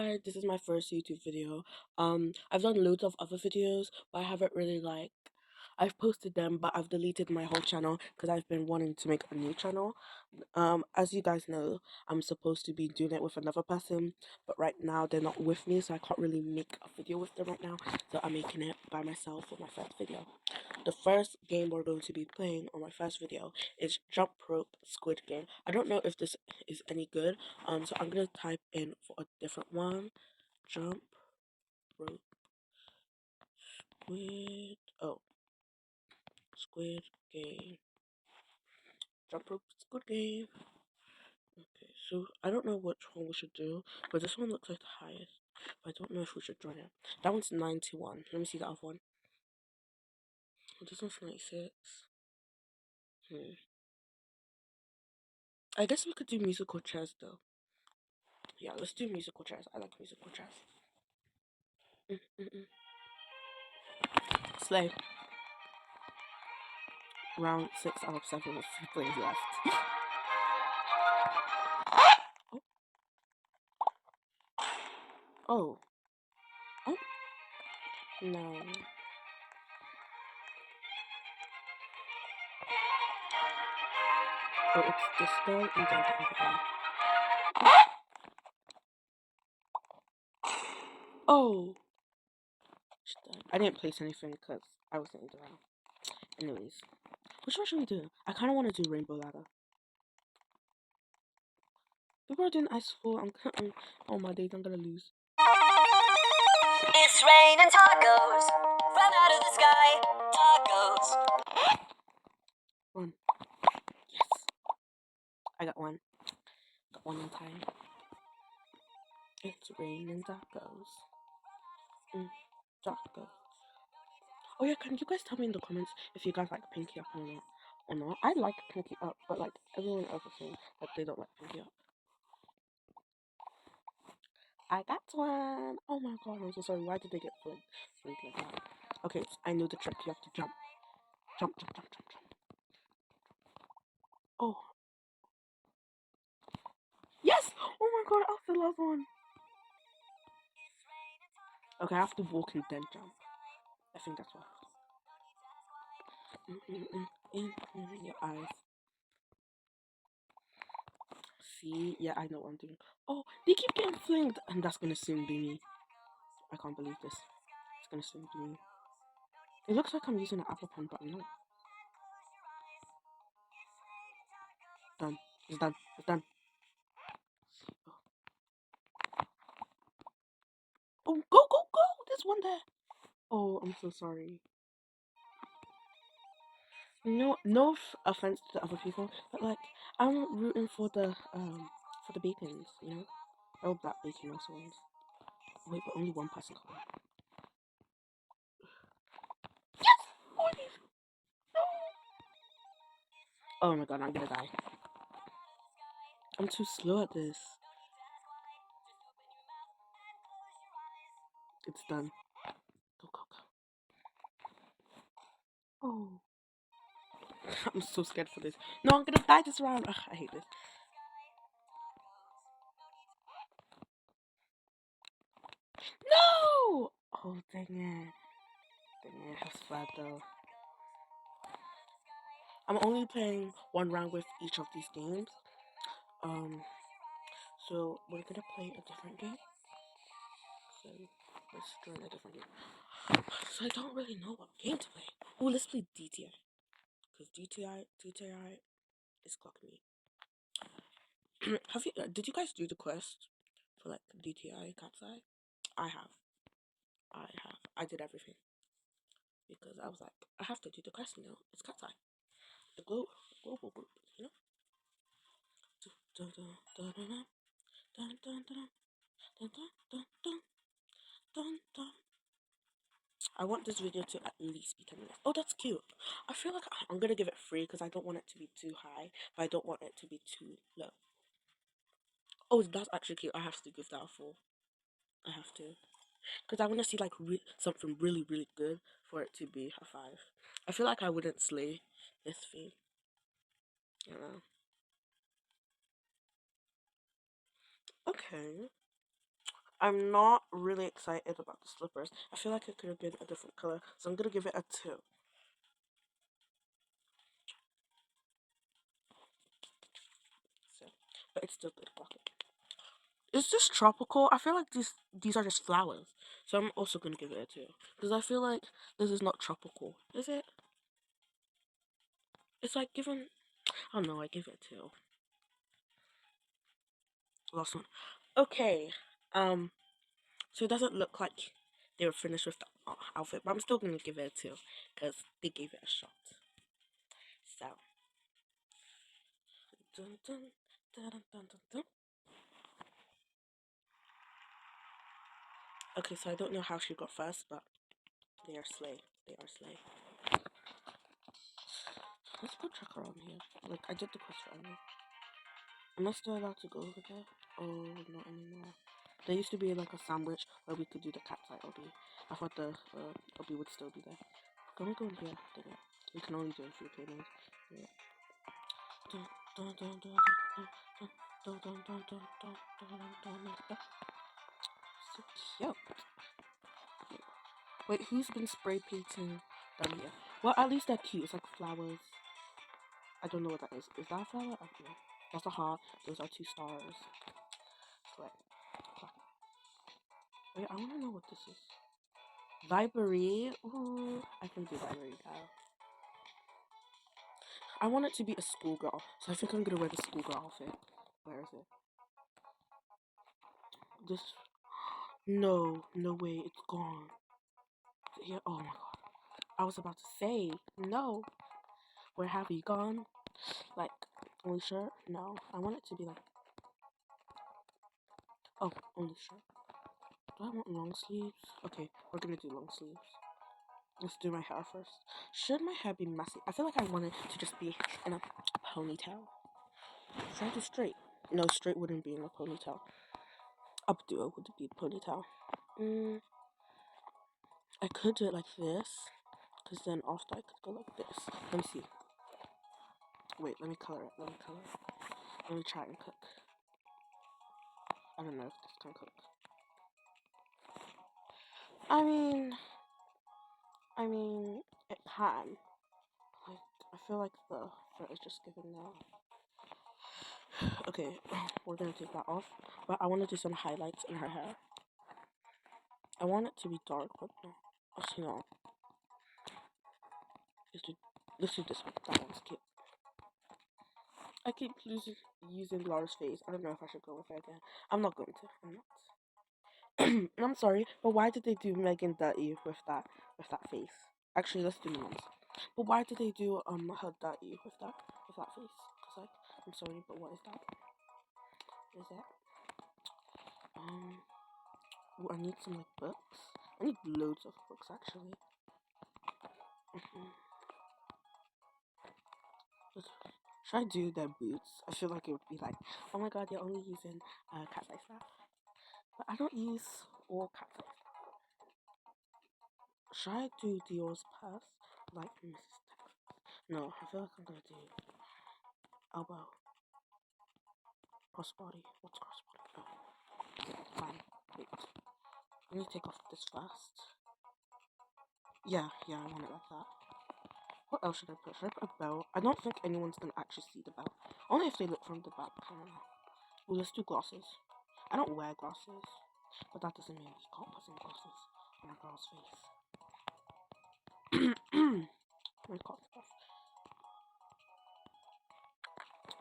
Hi, this is my first YouTube video. I've done loads of other videos, but I haven't really I've posted them, but I've deleted my whole channel because I've been wanting to make a new channel. As you guys know, I'm supposed to be doing it with another person, but right now they're not with me, so I can't really make a video with them right now. So I'm making it by myself for my first video. The first game we're going to be playing on my first video is Jump Rope Squid Game. I don't know if this is any good. So I'm gonna type in for a different one. Jump Rope Squid Game. Jump Rope Squid Game. Okay, so I don't know which one we should do, but this one looks like the highest. But I don't know if we should join it. That one's 91. Let me see the other one. This one's 96. I guess we could do musical chairs though. Yeah, let's do musical chairs. I like musical chairs. Slay. Round 6 out of 7 with 3 players left. Oh. Oh. No. Oh, it's disco and then the other one. Oh. I didn't place anything because I wasn't in the round. Anyways. Which one should we do? I kind of want to do Rainbow Ladder. People are doing Ice Fall. Oh my days, I'm gonna lose. It's raining tacos from out of the sky. Tacos. Run. Yes. I got one. Got one in time. It's raining tacos. Tacos. Oh yeah, can you guys tell me in the comments if you guys like Pinky Up or not? I like Pinky Up, but like everyone else is saying that they don't like Pinky Up. I got one. Oh my god, I'm so sorry. Why did they get flipped like that? Okay, I know the trick. You have to jump. Jump, jump, jump, jump, jump. Oh. Yes! Oh my god, that's the last one. Okay, I have to walk and then jump. I think that's what. In your eyes. See? Yeah, I know what I'm doing. Oh, they keep getting flinged. And that's gonna soon be me. I can't believe this. It's gonna soon be me. It looks like I'm using an apple pen, but I'm not. Done. It's done. It's done. Oh, go, go, go! There's one there. Oh, I'm so sorry. No offense to the other people, but like I'm rooting for the bacons, you know. Oh, that bacon also wins. Wait, but only one person got it. Yes! Oh, no! Oh my god, I'm gonna die. I'm too slow at this. It's done. Go, go, go. Oh. I'm so scared for this. No, I'm gonna die this round. Ugh, I hate this. No! Oh, dang it. Dang it, that's bad though. I'm only playing one round with each of these games. So we're gonna play a different game. So let's join a different game. So I don't really know what game to play. Oh, let's play DTI. Because DTI is clocking me. Did you guys do the quest for like DTI Cat's Eye? I have. I did everything. Because I was like, I have to do the quest, you know. It's Cat's Eye. The global group, you know? Dun, dun, dun, dun, dun, dun, dun, dun, dun, dun, dun, dun, dun. I want this video to at least be 10 minutes. Oh, that's cute. I feel like I'm gonna give it 3 because I don't want it to be too high, but I don't want it to be too low. Oh, that's actually cute. I have to give that a 4. I have to. Because I want to see like something really, really good for it to be a 5. I feel like I wouldn't slay this thing. You know. Okay. I'm not really excited about the slippers. I feel like it could have been a different color, so I'm gonna give it a 2. So, but it's still good quality. Is this tropical? I feel like these are just flowers, so I'm also gonna give it a 2 because I feel like this is not tropical, is it? It's like given. I don't know. I give it a 2. Last one. Okay. Um. So it doesn't look like they were finished with the outfit, but I'm still gonna give it a 2 because they gave it a shot. So. Dun, dun, dun, dun, dun, dun, dun. Okay, so I don't know how she got first, but they are slay. They are slay. Let's put tracker on here. Like I did the quest for Emily. Am I still allowed to go over there? Oh, not anymore. There used to be like a sandwich where we could do the cat's eye LB. I thought the LB would still be there. Can we go in here? Dang it. We can only do it through payment. Yeah. Dun, dun, dun, dun, dun, dun, dun, dun, dun, dun, dun, dun, dun, dun. So cute. Wait, who's been spray painting down here? Well, at least they're cute. It's like flowers. I don't know what that is. Is that a flower? I don't know. That's a heart. Those are 2 stars. Sweat. Wait, I want to know what this is. Library. Ooh, I can do library now. I want it to be a schoolgirl, so I think I'm gonna wear the schoolgirl outfit. Where is it? This. No, no way, it's gone. Is it here? Oh my god. I was about to say, no. Where have you gone? Like, only shirt? No. I want it to be like. Oh, only shirt. Do I want long sleeves? Okay, we're gonna do long sleeves. Let's do my hair first. Should my hair be messy? I feel like I want it to just be in a ponytail. Should I do straight? No, straight wouldn't be in a ponytail. Updo would be ponytail. I could do it like this, because then after I could go like this. Let me see. Wait, let me color it. Let me color it. Let me try and cook. I don't know if this can cook. I mean, it can. Like, I feel like the fur is just giving now. Okay, we're gonna take that off. But I want to do some highlights in her hair. I want it to be dark, but no. Actually, no. Let's do this one. That one's cute. I keep using Laura's face. I don't know if I should go with it again. I'm not going to. I'm not. I'm sorry, but why did they do Megan dirty with that face? Actually, let's do Mom's. But why did they do her dirty with that face? Cause like, I'm sorry, but what is that? What is that? Ooh, I need some like books. I need loads of books actually. Should I do their boots? I feel like it would be like, oh my god, you're only using cat's eye stuff. But I don't use all cat's eye stuff. Should I do Dior's purse? Like Mrs. No, I feel like I'm gonna do elbow. Crossbody. What's crossbody? Oh, fine. Wait. Let me take off this first. Yeah, I want it like that. What else should I put? Should I put a belt? I don't think anyone's gonna actually see the belt. Only if they look from the back camera. Ooh, let's do glasses. I don't wear glasses, but that doesn't mean we can't put some glasses on a girl's face. My cough stuff.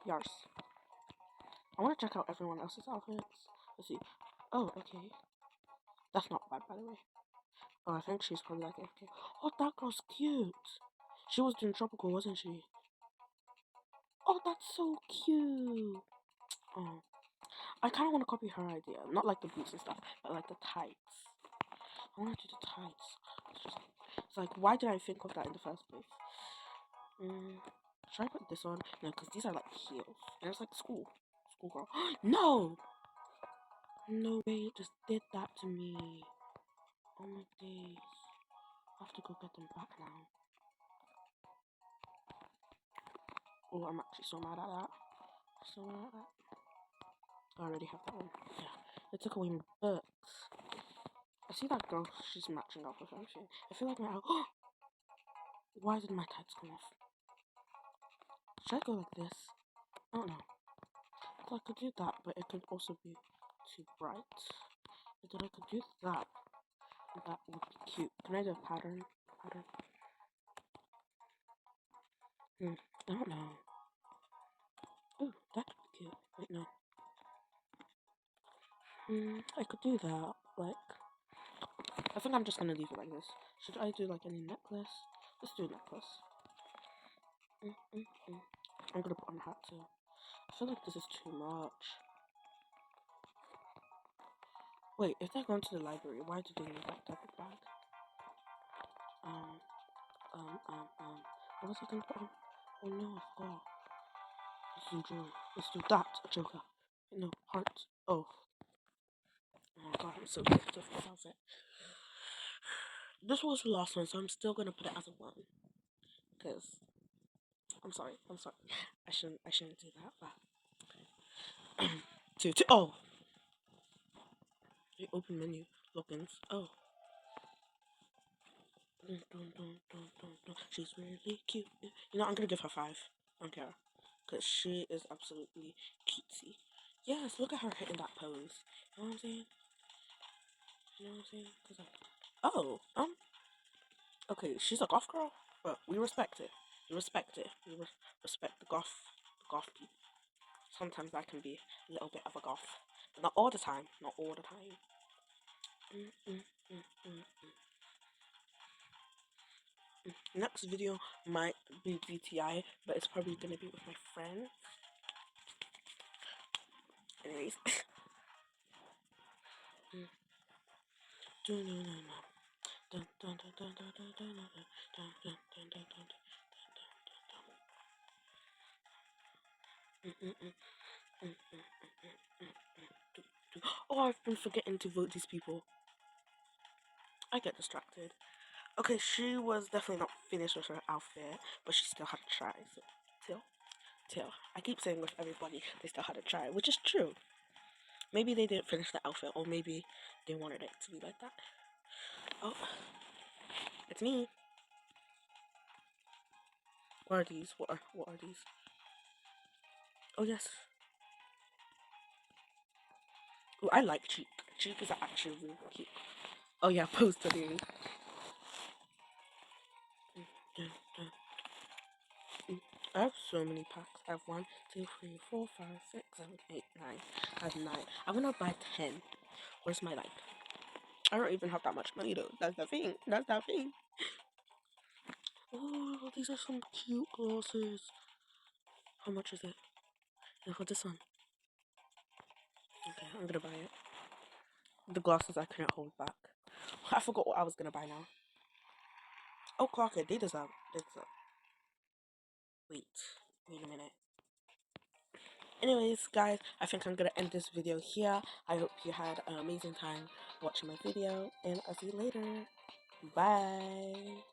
Yars. I want to check out everyone else's outfits. Let's see. Oh, okay. That's not bad, by the way. Oh, I think she's probably like, okay. Oh, that girl's cute. She was doing tropical, wasn't she? Oh, that's so cute. Oh, I kind of want to copy her idea. Not like the boots and stuff, but like the tights. I want to do the tights. It's like, why did I think of that in the first place? Should I put this on? No, because these are like heels. And it's like schoolgirl. No! No way, it just did that to me. Oh my days. I have to go get them back now. Oh, I'm actually so mad at that. So mad at that. I already have that one. Yeah. They took away my books. I see that girl. She's matching up with everything. I feel like my why did my tights come off? Should I go like this? I don't know. I could do that, but it could also be too bright. I thought I could do that. That would be cute. Can I do a pattern? Pattern. I don't know. Ooh, that could be cute. Wait, no. I could do that. Like, I think I'm just gonna leave it like this. Should I do like any necklace? Let's do a necklace. I'm gonna put on a hat too. I feel like this is too much. Wait, if they're going to the library, why do they need that type of bag? What was I gonna put on? Oh no, I forgot. Let's do jewelry. Let's do that, a joker. No, heart. Oh. Oh god, I'm so pissed off this outfit. This was the last one, so I'm still gonna put it as a 1. Because I'm sorry. I shouldn't do that, but two. Oh, the open menu logins. Oh. She's really cute. You know, I'm gonna give her 5. I don't care. Because she is absolutely cutesy. Yes, look at her hitting that pose. You know what I'm saying? Cause oh, okay, she's a goth girl, but we respect it. We respect it. Respect the goth people. Sometimes I can be a little bit of a goth. But not all the time. Not all the time. Next video might be DTI, but it's probably gonna be with my friend. Anyways. Oh, I've been forgetting to vote these people. I get distracted. Okay, she was definitely not finished with her outfit, but she still had to try. So, till. I keep saying with everybody, they still had to try, which is true. Maybe they didn't finish the outfit, or maybe they wanted it to be like that. Oh, it's me. What are these? What are these? Oh yes. Oh, I like Cheek. Cheek is actually really cute. Oh yeah, post today. I have so many packs. I have 1, 2, 3, 4, 5, 6, 7, 8, 9. I have 9. I'm gonna buy 10. Where's my light? I don't even have that much money though. That's the thing. Oh, these are some cute glasses. How much is it? And for this one. Okay, I'm gonna buy it. The glasses I couldn't hold back. I forgot what I was gonna buy now. Oh, clock it. They deserve. Wait a minute. Anyways, guys, I think I'm gonna end this video here. I hope you had an amazing time watching my video, and I'll see you later. Bye.